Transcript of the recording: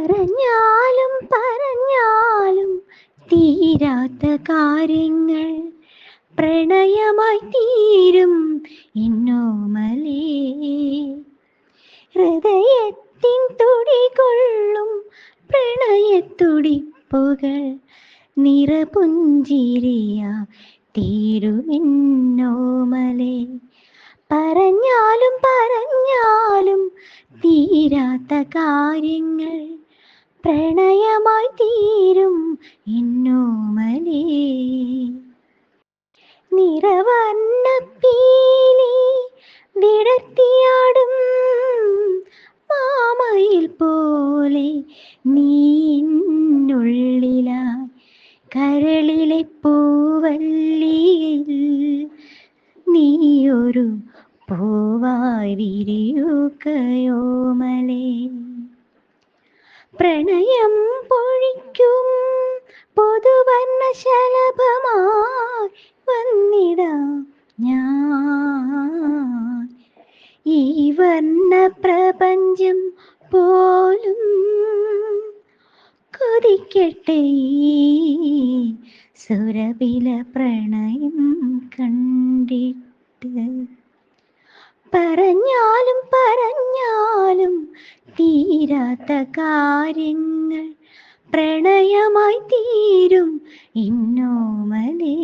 പറഞ്ഞാലും പറഞ്ഞാലും തീരാത്ത കാര്യങ്ങൾ പ്രണയമായി തീരും എന്നോമലേ. ഹൃദയത്തിൻ തുടികൊള്ളും പ്രണയത്തുടിപ്പുകൾ നിറപുഞ്ചിരിയാ തീരുമെന്നോമലേ. പറഞ്ഞാലും പറഞ്ഞാലും തീരാത്ത കാര്യങ്ങൾ പ്രണയമായി തീരും എന്നോമലേ. നിറവർണ്ണ പീലി വിടർത്തിയാടും മാമയിൽ പോലെ നീന്നുള്ളിലായി കരളിലെ പൂവല്ലിയിൽ നീയൊരു പൂവായി വിരിയുകയോമലേ. പ്രണയം പൊഴിക്കും പുതുവർണ്ണ ശലഭമായി വന്നിടാം ഞാൻ. ഈ വർണ്ണ പ്രപഞ്ചം പോലും കൊതിക്കട്ടെ സുരഭില പ്രണയം കണ്ടിട്ട്. പറഞ്ഞാലും പറഞ്ഞാലും തീരാത്ത കാര്യങ്ങൾ പ്രണയമായി തീരും എന്നോമലേ.